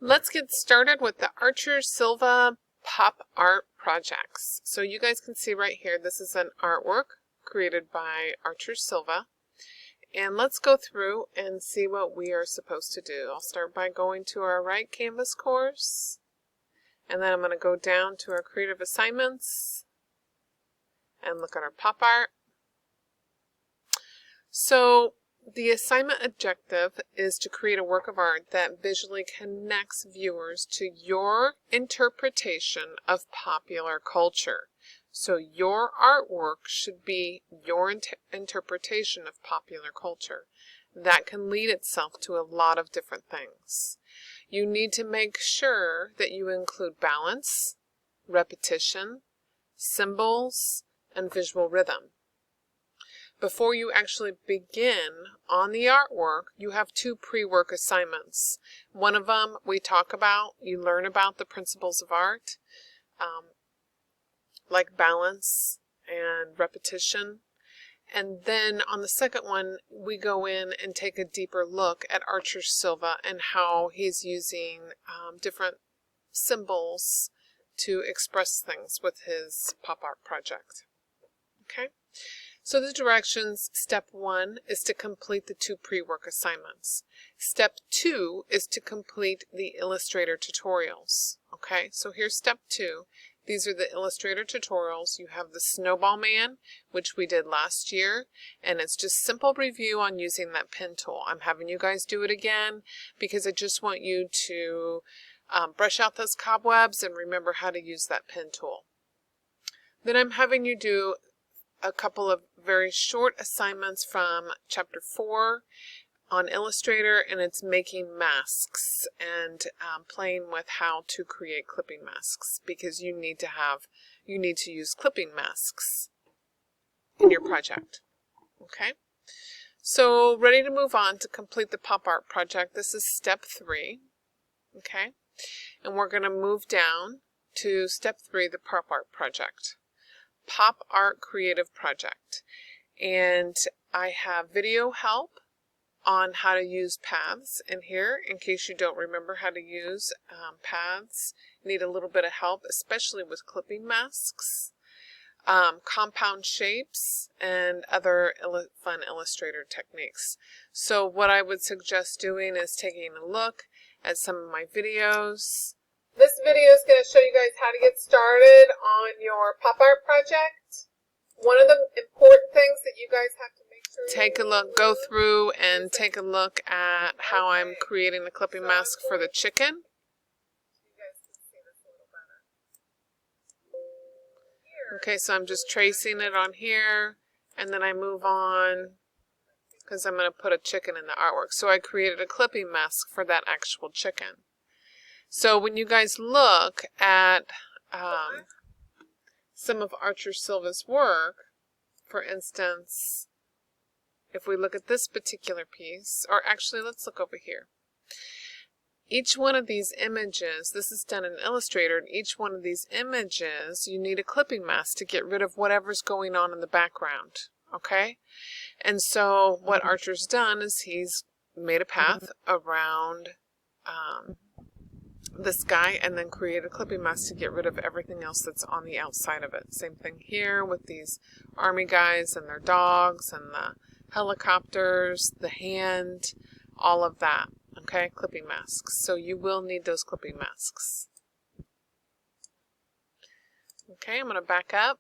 Let's get started with the Archer Silva pop art projects. So you guys can see right here, this is an artwork created by Archer Silva. And let's go through and see what we are supposed to do. I'll start by going to our Write Canvas course. And then I'm going to go down to our creative assignments and look at our pop art. So the assignment objective is to create a work of art that visually connects viewers to your interpretation of popular culture. So your artwork should be your interpretation of popular culture. That can lead itself to a lot of different things. You need to make sure that you include balance, repetition, symbols, and visual rhythm. Before you actually begin on the artwork, you have two pre-work assignments. One of them we talk about, you learn about the principles of art, like balance and repetition. And then on the second one, we go in and take a deeper look at Archer Silva and how he's using different symbols to express things with his pop art project. Okay? So the directions, step 1 is to complete the two pre-work assignments. Step 2 is to complete the Illustrator tutorials. Okay, so here's step 2. These are the Illustrator tutorials. You have the Snowball Man, which we did last year, and it's just simple review on using that pen tool. I'm having you guys do it again because I just want you to brush out those cobwebs and remember how to use that pen tool. Then I'm having you do a couple of very short assignments from chapter 4 on Illustrator, and it's making masks and playing with how to create clipping masks, because you need to use clipping masks in your project. Okay, so ready to move on to complete the pop art project. This is step 3. Okay, and we're going to move down to step 3, the pop art project. Pop art creative project, and I have video help on how to use paths in here in case you don't remember how to use paths, need a little bit of help, especially with clipping masks, compound shapes, and other fun Illustrator techniques. So what I would suggest doing is taking a look at some of my videos. This video is going to show you guys how to get started on your pop art project. One of the important things that you guys have to make sure go through and take a look at how I'm creating the clipping mask for the chicken. Okay, so I'm just tracing it on here, and then I move on because I'm going to put a chicken in the artwork. So I created a clipping mask for that actual chicken. So when you guys look at some of Archer Silva's work, for instance, if we look at this particular piece, or actually let's look over here. Each one of these images, this is done in Illustrator, and each one of these images, you need a clipping mask to get rid of whatever's going on in the background. Okay? And so what Archer's done is he's made a path around this guy and then create a clipping mask to get rid of everything else that's on the outside of it. Same thing here with these army guys and their dogs and the helicopters, the hand, all of that. Okay, clipping masks. So you will need those clipping masks. Okay, I'm going to back up.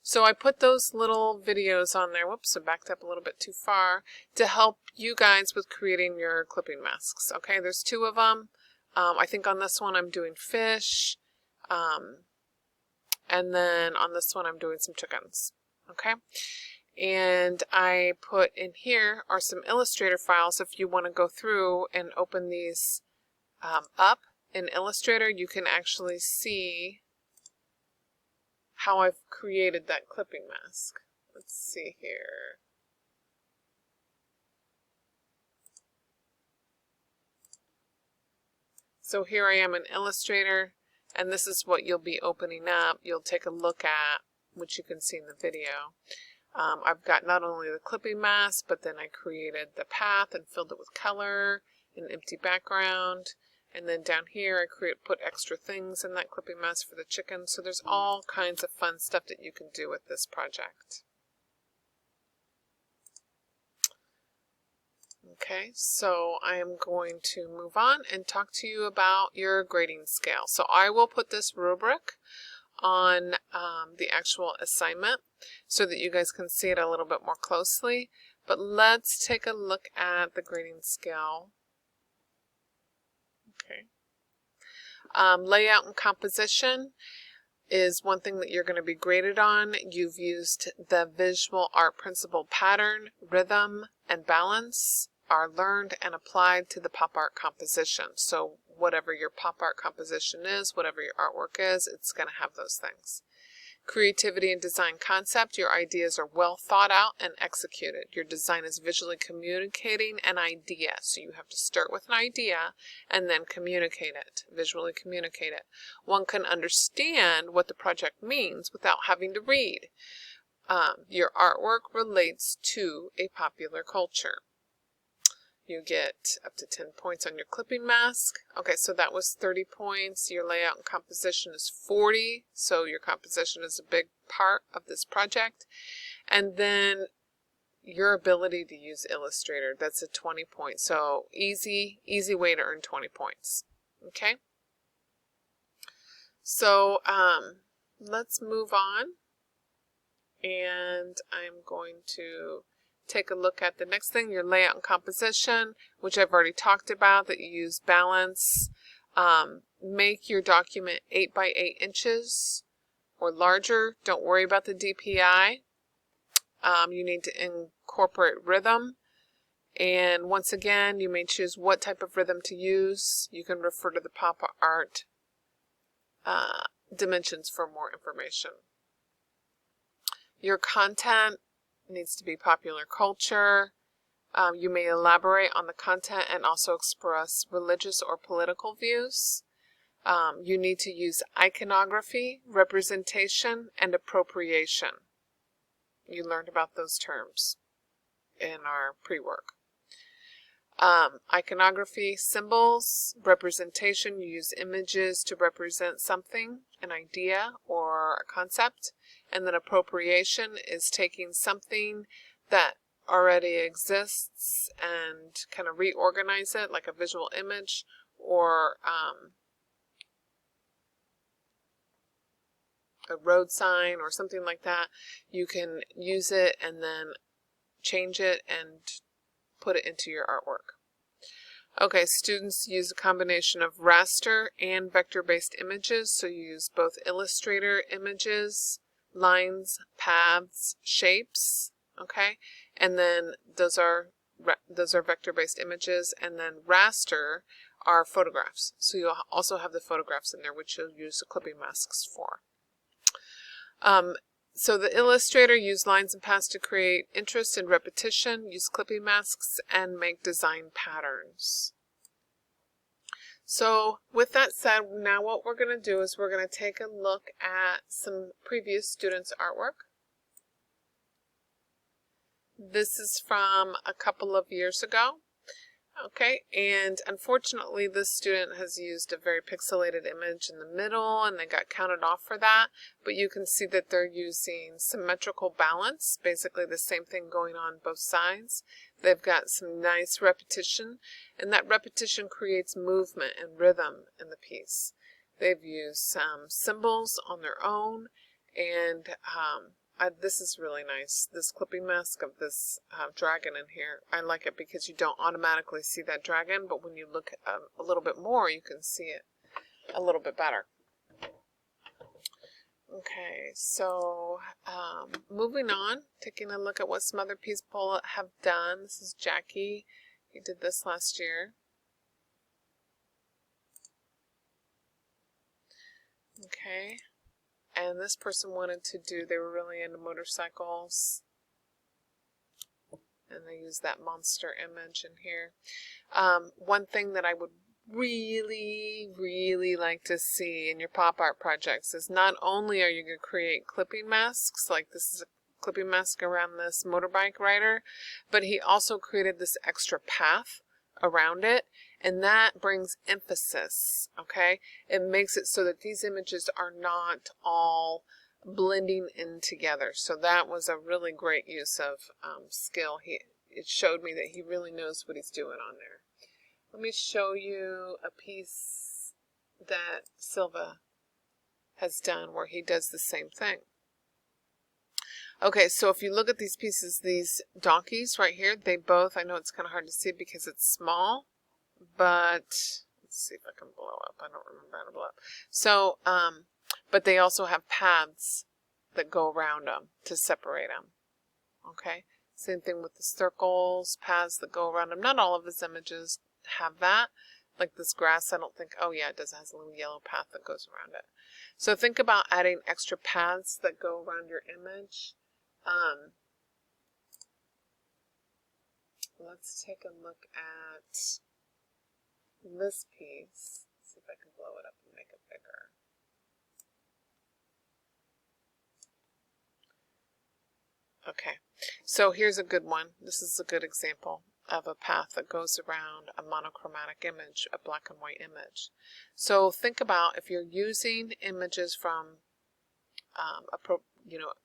So I put those little videos on there. Whoops, I backed up a little bit too far to help you guys with creating your clipping masks. Okay, there's 2 of them. I think on this one I'm doing fish, and then on this one I'm doing some chickens. Okay, and I put in here are some Illustrator files. If you want to go through and open these up in Illustrator, you can actually see how I've created that clipping mask. Let's see here. So here I am in Illustrator, and this is what you'll be opening up. You'll take a look at, which you can see in the video. I've got not only the clipping mask, but then I created the path and filled it with color, an empty background, And then down here I put extra things in that clipping mask for the chicken. So there's all kinds of fun stuff that you can do with this project. Okay, so I am going to move on and talk to you about your grading scale. So I will put this rubric on the actual assignment so that you guys can see it a little bit more closely. But let's take a look at the grading scale. Okay. Layout and composition is one thing that you're going to be graded on. You've used the visual art principle pattern, rhythm, and balance are learned and applied to the pop art composition. So whatever your pop art composition is, whatever your artwork is, it's going to have those things. Creativity and design concept, your ideas are well thought out and executed. Your design is visually communicating an idea. So you have to start with an idea and then communicate it, visually communicate it. One can understand what the project means without having to read. Your artwork relates to a popular culture. You get up to 10 points on your clipping mask. Okay, so that was 30 points. Your layout and composition is 40. So your composition is a big part of this project. And then your ability to use Illustrator, that's a 20 points. So easy way to earn 20 points. Okay. So let's move on. And I'm going to take a look at the next thing, your layout and composition, which I've already talked about, that you use balance. Make your document 8 by 8 inches or larger. Don't worry about the DPI. You need to incorporate rhythm. And once again, you may choose what type of rhythm to use. You can refer to the pop art dimensions for more information. Your content needs to be popular culture. You may elaborate on the content and also express religious or political views. You need to use iconography, representation, and appropriation. You learned about those terms in our pre-work. Iconography, symbols, representation, you use images to represent something, an idea or a concept. And then appropriation is taking something that already exists and kind of reorganize it, like a visual image or a road sign or something like that. You can use it and then change it and put it into your artwork. Okay, students use a combination of raster and vector-based images, so you use both Illustrator images, lines, paths, shapes, okay? And then those are vector-based images, and then raster are photographs. So you'll also have the photographs in there, which you'll use the clipping masks for. So the Illustrator, use lines and paths to create interest and repetition, use clipping masks, and make design patterns. So with that said, now what we're going to do is we're going to take a look at some previous students' artwork. This is from a couple of years ago. Okay, and unfortunately this student has used a very pixelated image in the middle and they got counted off for that, but you can see that they're using symmetrical balance, basically the same thing going on both sides. They've got some nice repetition, and that repetition creates movement and rhythm in the piece. They've used some symbols on their own, and this is really nice. This clipping mask of this dragon in here, I like it because you don't automatically see that dragon, but when you look a little bit more, you can see it a little bit better. Okay, so moving on, taking a look at what some other people have done. This is Jackie. He did this last year. Okay. And this person wanted to do, they were really into motorcycles. And they used that monster image in here. One thing that I would really like to see in your pop art projects is not only are you going to create clipping masks, like this is a clipping mask around this motorbike rider, but he also created this extra path around it, And that brings emphasis, okay? It makes it so that these images are not all blending in together. So that was a really great use of skill. It showed me that he really knows what he's doing on there. Let me show you a piece that Silva has done where he does the same thing. Okay, so if you look at these pieces, these donkeys right here, they both, I know it's kind of hard to see because it's small, but let's see if I can blow up. I don't remember how to blow up. So, but they also have paths that go around them to separate them. Okay, same thing with the circles, paths that go around them. Not all of his images have that. Like this grass, I don't think, oh yeah, it does. It has a little yellow path that goes around it. So think about adding extra paths that go around your image. Let's take a look at this piece. Let's see if I can blow it up and make it bigger. Okay, so here's a good one. This is a good example of a path that goes around a monochromatic image, a black and white image. So think about if you're using images from,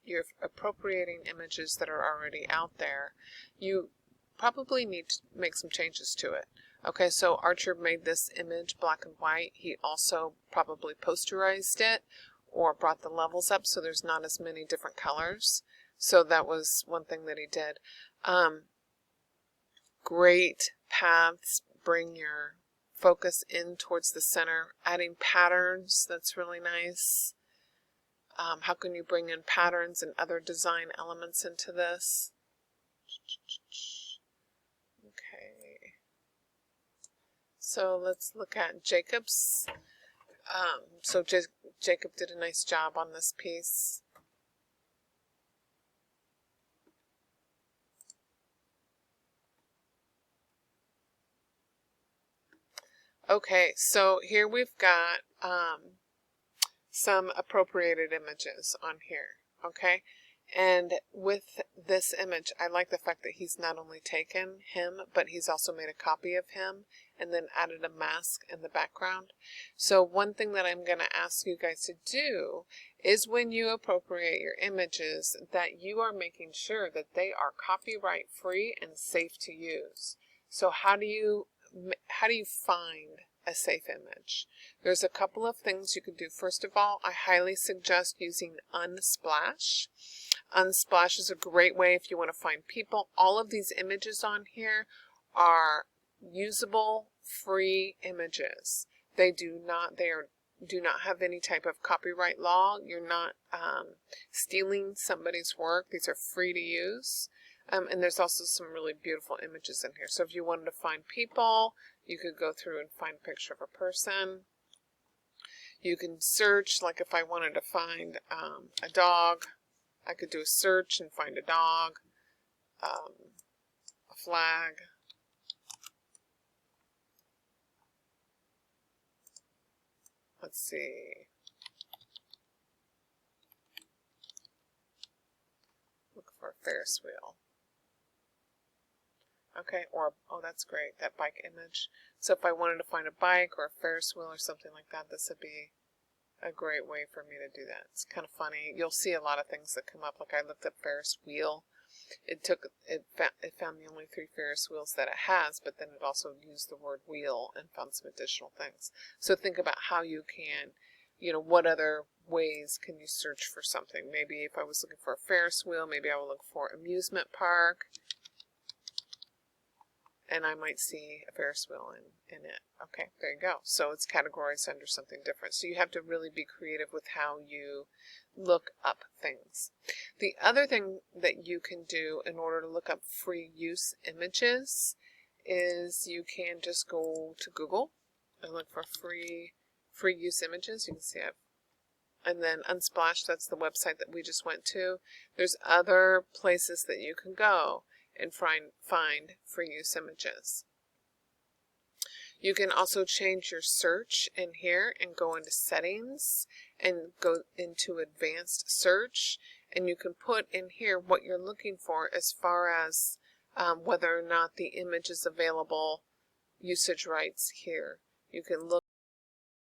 you're appropriating images that are already out there, you probably need to make some changes to it. Okay, so Archer made this image black and white. He also probably posterized it or brought the levels up so there's not as many different colors. So that was one thing that he did. Great paths, bring your focus in towards the center. Adding patterns, that's really nice. How can you bring in patterns and other design elements into this? Okay. So let's look at Jacob's. Jacob did a nice job on this piece. Okay, so here we've got some appropriated images on here, okay? And with this image, I like the fact that he's not only taken him, but he's also made a copy of him and then added a mask in the background. So one thing that I'm going to ask you guys to do is when you appropriate your images that you are making sure that they are copyright free and safe to use. So how do you find a safe image? There's a couple of things you can do. First of all, I highly suggest using Unsplash. Unsplash is a great way if you want to find people. All of these images on here are usable, free images. They do not have any type of copyright law. You're not stealing somebody's work. These are free to use. And there's also some really beautiful images in here. So if you wanted to find people, you could go through and find a picture of a person. You can search, like if I wanted to find a dog, I could do a search and find a dog, a flag. Let's see. Look for a Ferris wheel. Okay, or, oh, that's great, that bike image. So if I wanted to find a bike or a Ferris wheel or something like that, this would be a great way for me to do that. It's kind of funny. You'll see a lot of things that come up. Like I looked up Ferris wheel. It found the only 3 Ferris wheels that it has, but then it also used the word wheel and found some additional things. So think about how you can, what other ways can you search for something? Maybe if I was looking for a Ferris wheel, maybe I would look for amusement park. And I might see a Ferris wheel in it. Okay, there you go. So it's categorized under something different. So you have to really be creative with how you look up things. The other thing that you can do in order to look up free use images is you can just go to Google and look for free use images. You can see it. And then Unsplash, that's the website that we just went to. There's other places that you can go and find free use images. You can also change your search in here and go into settings and go into advanced search, and you can put in here what you're looking for as far as whether or not the image is available, usage rights here. You can look